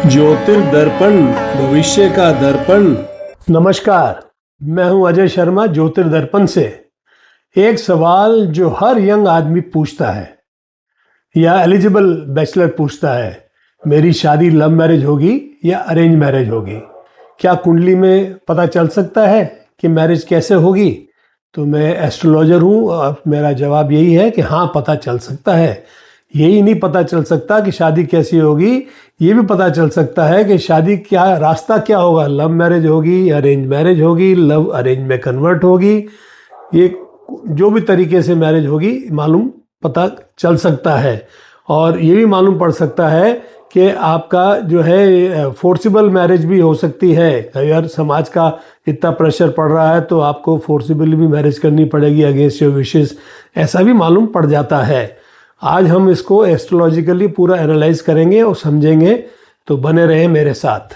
ज्योतिर्दर्पण, भविष्य का दर्पण। नमस्कार, मैं हूं अजय शर्मा ज्योतिर्दर्पण से। एक सवाल जो हर यंग आदमी पूछता है या एलिजिबल बैचलर पूछता है, मेरी शादी लव मैरिज होगी या अरेंज मैरिज होगी? क्या कुंडली में पता चल सकता है कि मैरिज कैसे होगी? तो मैं एस्ट्रोलॉजर हूं और मेरा जवाब यही है कि हाँ, पता चल सकता है। यही नहीं पता चल सकता कि शादी कैसी होगी, ये भी पता चल सकता है कि शादी क्या रास्ता क्या होगा, लव मैरिज होगी, अरेंज मैरिज होगी, लव अरेंज में कन्वर्ट होगी, ये जो भी तरीके से मैरिज होगी मालूम पता चल सकता है। और ये भी मालूम पड़ सकता है कि आपका जो है फोर्सिबल मैरिज भी हो सकती है। अगर समाज का इतना प्रेशर पड़ रहा है तो आपको फोर्सिबली भी मैरिज करनी पड़ेगी अगेंस्ट योर विशेस, ऐसा भी मालूम पड़ जाता है। आज हम इसको एस्ट्रोलॉजिकली पूरा एनालाइज करेंगे और समझेंगे, तो बने रहे मेरे साथ।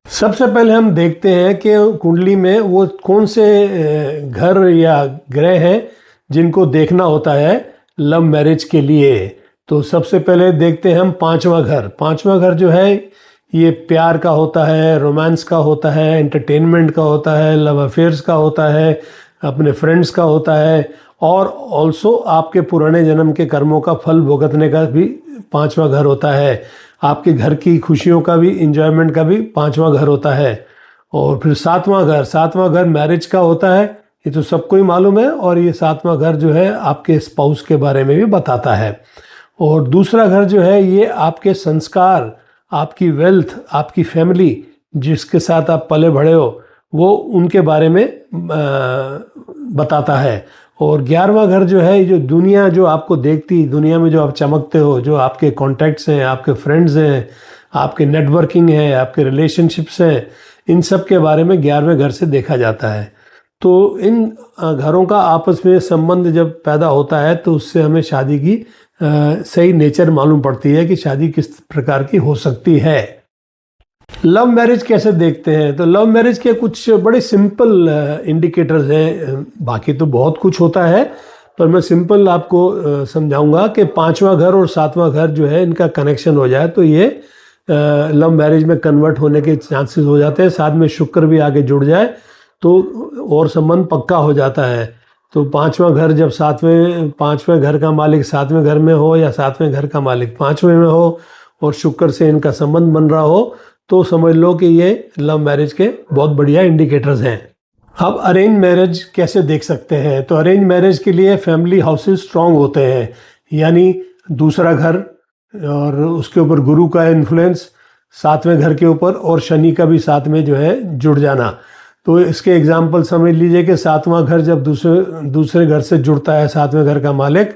सबसे पहले हम देखते हैं कि कुंडली में वो कौन से घर या ग्रह हैं जिनको देखना होता है लव मैरिज के लिए। तो सबसे पहले देखते हैं हम पांचवा घर। पांचवा घर जो है ये प्यार का होता है, रोमांस का होता है, एंटरटेनमेंट का होता है, लव अफेयर्स का होता है, अपने फ्रेंड्स का होता है, और ऑल्सो आपके पुराने जन्म के कर्मों का फल भुगतने का भी पांचवा घर होता है। आपके घर की खुशियों का भी, इंजॉयमेंट का भी पांचवा घर होता है। और फिर सातवां घर मैरिज का होता है, ये तो सबको ही मालूम है। और ये सातवां घर जो है आपके स्पाउस के बारे में भी बताता है। और दूसरा घर जो है ये आपके संस्कार, आपकी वेल्थ, आपकी फैमिली, जिसके साथ आप पले बढ़े हो, वो उनके बारे में बताता है। और 11वां घर जो है, जो दुनिया जो आपको देखती, दुनिया में जो आप चमकते हो, जो आपके कॉन्टैक्ट्स हैं, आपके फ्रेंड्स हैं, आपके नेटवर्किंग है, आपके रिलेशनशिप्स हैं, इन सब के बारे में 11वें घर से देखा जाता है। तो इन घरों का आपस में संबंध जब पैदा होता है तो उससे हमें शादी की सही नेचर मालूम पड़ती है कि शादी किस प्रकार की हो सकती है। लव मैरिज कैसे देखते हैं? तो लव मैरिज के कुछ बड़े सिंपल इंडिकेटर्स हैं, बाकी तो बहुत कुछ होता है, पर मैं सिंपल आपको समझाऊंगा कि पांचवा घर और सातवां घर जो है इनका कनेक्शन हो जाए तो ये लव मैरिज में कन्वर्ट होने के चांसेस हो जाते हैं। साथ में शुक्र भी आगे जुड़ जाए तो और संबंध पक्का हो जाता है। तो पांचवा घर जब पांचवें घर का मालिक सातवें घर में हो या सातवें घर का मालिक पांचवें में हो और शुक्र से इनका संबंध बन रहा हो तो समझ लो कि ये लव मैरिज के बहुत बढ़िया इंडिकेटर्स हैं। अब अरेंज मैरिज कैसे देख सकते हैं? तो अरेंज मैरिज के लिए फैमिली हाउसेस स्ट्रांग होते हैं, यानी दूसरा घर और उसके ऊपर गुरु का इन्फ्लुएंस, सातवें घर के ऊपर और शनि का भी साथ में जो है जुड़ जाना। तो इसके एग्जाम्पल समझ लीजिए कि सातवां घर जब दूसरे घर से जुड़ता है, सातवें घर का मालिक,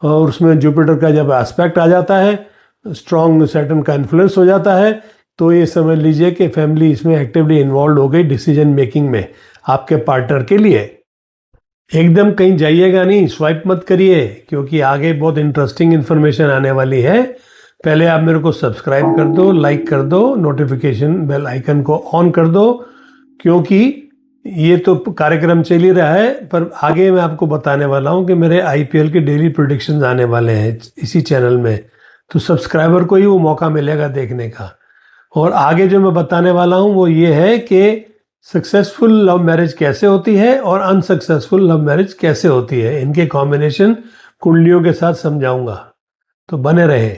और उसमें जुपिटर का जब एस्पेक्ट आ जाता है, स्ट्रॉन्ग सैटर्न का इन्फ्लुएंस हो जाता है, तो ये समझ लीजिए कि फैमिली इसमें एक्टिवली इन्वॉल्व हो गई डिसीजन मेकिंग में आपके पार्टनर के लिए। एकदम कहीं जाइएगा नहीं, स्वाइप मत करिए, क्योंकि आगे बहुत इंटरेस्टिंग इन्फॉर्मेशन आने वाली है। पहले आप मेरे को सब्सक्राइब कर दो, लाइक कर दो, नोटिफिकेशन बेल आइकन को ऑन कर दो, क्योंकि ये तो कार्यक्रम चल ही रहा है, पर आगे मैं आपको बताने वाला हूँ कि मेरे आईपीएल के डेली प्रेडिक्शंस आने वाले हैं इसी चैनल में। तो सब्सक्राइबर को ही वो मौका मिलेगा देखने का। और आगे जो मैं बताने वाला हूँ वो ये है कि सक्सेसफुल लव मैरिज कैसे होती है और अनसक्सेसफुल लव मैरिज कैसे होती है, इनके कॉम्बिनेशन कुंडलियों के साथ समझाऊंगा, तो बने रहे।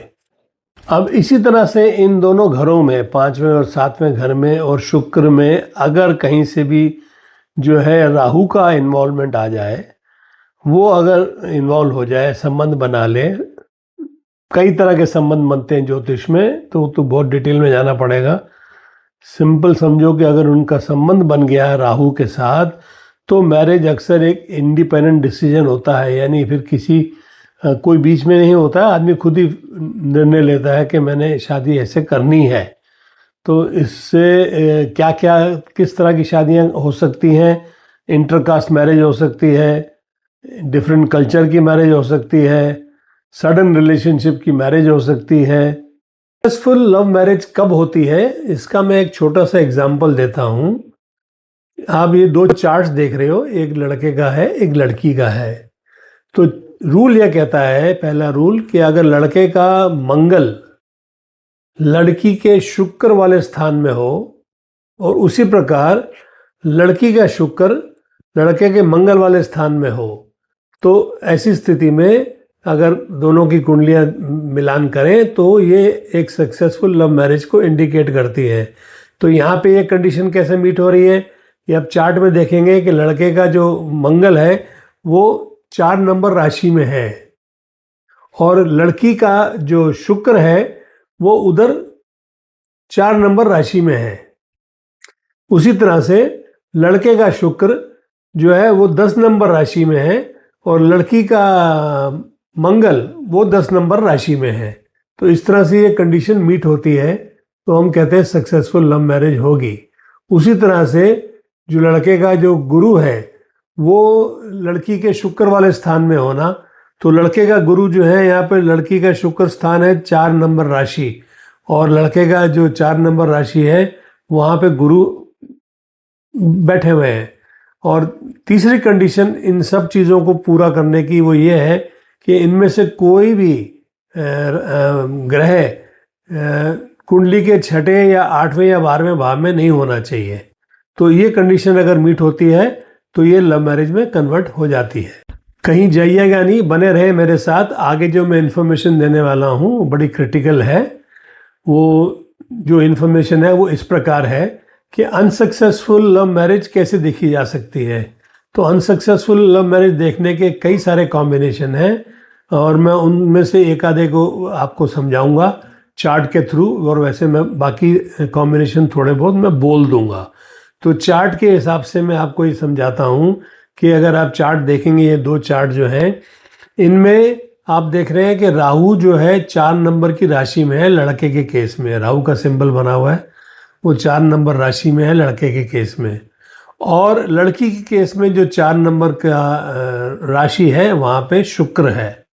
अब इसी तरह से इन दोनों घरों में, पांचवें और सातवें घर में और शुक्र में, अगर कहीं से भी जो है राहु का इन्वॉल्वमेंट आ जाए, वो अगर इन्वॉल्व हो जाए, संबंध बना ले, कई तरह के संबंध बनते हैं ज्योतिष में, तो बहुत डिटेल में जाना पड़ेगा। सिंपल समझो कि अगर उनका संबंध बन गया है राहु के साथ, तो मैरिज अक्सर एक इंडिपेंडेंट डिसीजन होता है, यानी फिर कोई बीच में नहीं होता है, आदमी खुद ही निर्णय लेता है कि मैंने शादी ऐसे करनी है। तो इससे क्या क्या किस तरह की शादियां हो सकती हैं? इंटरकास्ट मैरिज हो सकती है, डिफरेंट कल्चर की मैरिज हो सकती है, सडन रिलेशनशिप की मैरिज हो सकती है। सक्सेसफुल लव मैरिज कब होती है, इसका मैं एक छोटा सा एग्जांपल देता हूँ। आप ये दो चार्ट्स देख रहे हो, एक लड़के का है, एक लड़की का है। तो रूल यह कहता है, पहला रूल, कि अगर लड़के का मंगल लड़की के शुक्र वाले स्थान में हो और उसी प्रकार लड़की का शुक्र लड़के के मंगल वाले स्थान में हो, तो ऐसी स्थिति में अगर दोनों की कुंडलियां मिलान करें तो ये एक सक्सेसफुल लव मैरिज को इंडिकेट करती है। तो यहाँ पे ये कंडीशन कैसे मीट हो रही है, ये आप चार्ट में देखेंगे कि लड़के का जो मंगल है वो 4 नंबर राशि में है और लड़की का जो शुक्र है वो उधर 4 नंबर राशि में है। उसी तरह से लड़के का शुक्र जो है वो 10 नंबर राशि में है और लड़की का मंगल वो 10 नंबर राशि में है। तो इस तरह से ये कंडीशन मीट होती है तो हम कहते हैं सक्सेसफुल लव मैरिज होगी। उसी तरह से जो लड़के का जो गुरु है वो लड़की के शुक्र वाले स्थान में होना, तो लड़के का गुरु जो है यहाँ पे लड़की का शुक्र स्थान है 4 नंबर राशि और लड़के का जो 4 नंबर राशि है वहाँ पे गुरु बैठे हुए हैं। और तीसरी कंडीशन इन सब चीज़ों को पूरा करने की वो ये है कि इनमें से कोई भी ग्रह कुंडली के 6ठे या 8वें या 12वें भाव में नहीं होना चाहिए। तो ये कंडीशन अगर मीट होती है तो ये लव मैरिज में कन्वर्ट हो जाती है। कहीं जाइएगा नहीं, बने रहे मेरे साथ। आगे जो मैं इन्फॉर्मेशन देने वाला हूँ बड़ी क्रिटिकल है। वो जो इन्फॉर्मेशन है वो इस प्रकार है कि अनसक्सेसफुल लव मैरिज कैसे देखी जा सकती है। तो अनसक्सेसफुल लव मैरिज देखने के कई सारे कॉम्बिनेशन हैं और मैं उनमें से एक आधे को आपको समझाऊंगा चार्ट के थ्रू, और वैसे मैं बाकी कॉम्बिनेशन थोड़े बहुत मैं बोल दूंगा। तो चार्ट के हिसाब से मैं आपको ये समझाता हूँ कि अगर आप चार्ट देखेंगे, ये 2 चार्ट जो हैं इनमें आप देख रहे हैं कि राहु जो है 4 नंबर की राशि में है लड़के के केस में। राहु का सिंबल बना हुआ है, वो 4 नंबर राशि में है लड़के के केस में। और लड़की के केस में जो 4 नंबर का राशि है वहाँ पे शुक्र है,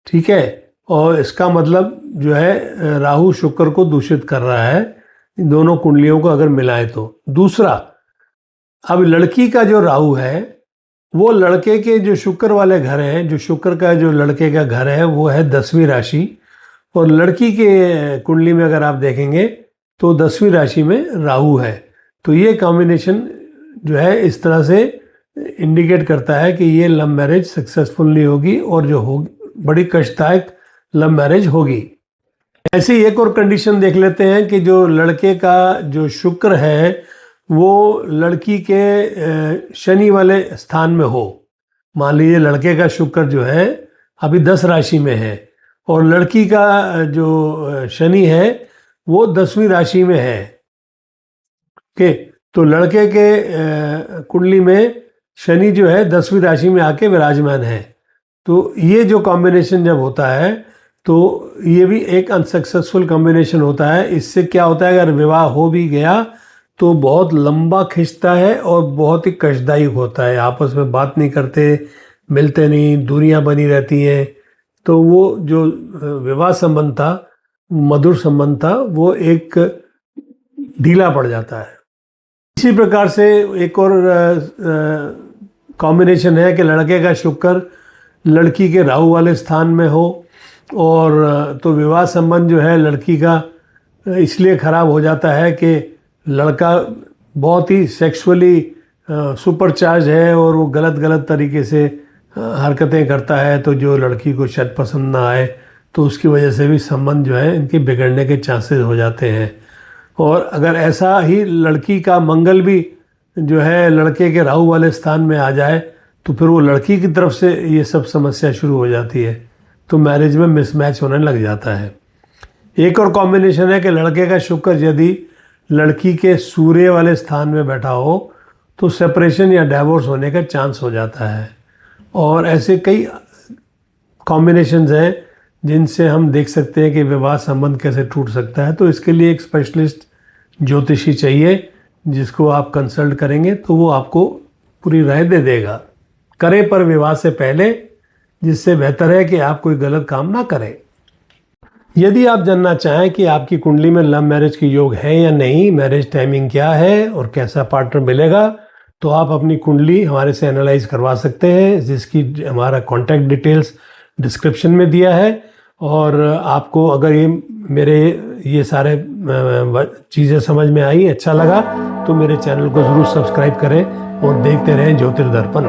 ठीक है। और इसका मतलब जो है राहु शुक्र को दूषित कर रहा है, दोनों कुंडलियों को अगर मिलाए तो। दूसरा, अब लड़की का जो राहु है वो लड़के के जो शुक्र वाले घर हैं, जो शुक्र का जो लड़के का घर है वो है 10वीं राशि, और लड़की के कुंडली में अगर आप देखेंगे तो 10वीं राशि में राहु है। तो ये कॉम्बिनेशन जो है इस तरह से इंडिकेट करता है कि ये लव मैरिज सक्सेसफुल नहीं होगी और जो होगी बड़ी कष्टदायक लव मैरिज होगी। ऐसे ही एक और कंडीशन देख लेते हैं कि जो लड़के का जो शुक्र है वो लड़की के शनि वाले स्थान में हो। मान लीजिए लड़के का शुक्र जो है अभी 10 राशि में है और लड़की का जो शनि है वो 10वीं राशि में है, ओके। तो लड़के के कुंडली में शनि जो है 10वीं राशि में आके विराजमान है। तो ये जो कॉम्बिनेशन जब होता है तो ये भी एक अनसक्सेसफुल कॉम्बिनेशन होता है। इससे क्या होता है, अगर विवाह हो भी गया तो बहुत लंबा खिंचता है और बहुत ही कष्टदायक होता है। आपस में बात नहीं करते, मिलते नहीं, दूरियां बनी रहती हैं। तो वो जो विवाह संबंध था, मधुर संबंध था, वो एक ढीला पड़ जाता है। इसी प्रकार से एक और कॉम्बिनेशन है कि लड़के का शुक्र लड़की के राहु वाले स्थान में हो और तो विवाह संबंध जो है लड़की का इसलिए ख़राब हो जाता है कि लड़का बहुत ही सेक्सुअली सुपरचार्ज है और वो गलत तरीके से हरकतें करता है, तो जो लड़की को शायद पसंद ना आए तो उसकी वजह से भी संबंध जो है इनके बिगड़ने के चांसेस हो जाते हैं। और अगर ऐसा ही लड़की का मंगल भी जो है लड़के के राहु वाले स्थान में आ जाए तो फिर वो लड़की की तरफ से ये सब समस्या शुरू हो जाती है, तो मैरिज में मिसमैच होने लग जाता है। एक और कॉम्बिनेशन है कि लड़के का शुक्र यदि लड़की के सूर्य वाले स्थान में बैठा हो तो सेपरेशन या डाइवोर्स होने का चांस हो जाता है। और ऐसे कई कॉम्बिनेशंस हैं जिनसे हम देख सकते हैं कि विवाह संबंध कैसे टूट सकता है। तो इसके लिए एक स्पेशलिस्ट ज्योतिषी चाहिए जिसको आप कंसल्ट करेंगे तो वो आपको पूरी राय दे देगा। करें पर विवाह से पहले, जिससे बेहतर है कि आप कोई गलत काम ना करें। यदि आप जानना चाहें कि आपकी कुंडली में लव मैरिज के योग है या नहीं, मैरिज टाइमिंग क्या है और कैसा पार्टनर मिलेगा, तो आप अपनी कुंडली हमारे से एनालाइज करवा सकते हैं, जिसकी हमारा कॉन्टैक्ट डिटेल्स डिस्क्रिप्शन में दिया है। और आपको अगर ये सारे चीज़ें समझ में आई, अच्छा लगा, तो मेरे चैनल को ज़रूर सब्सक्राइब करें और देखते रहें ज्योतिर्दर्पण।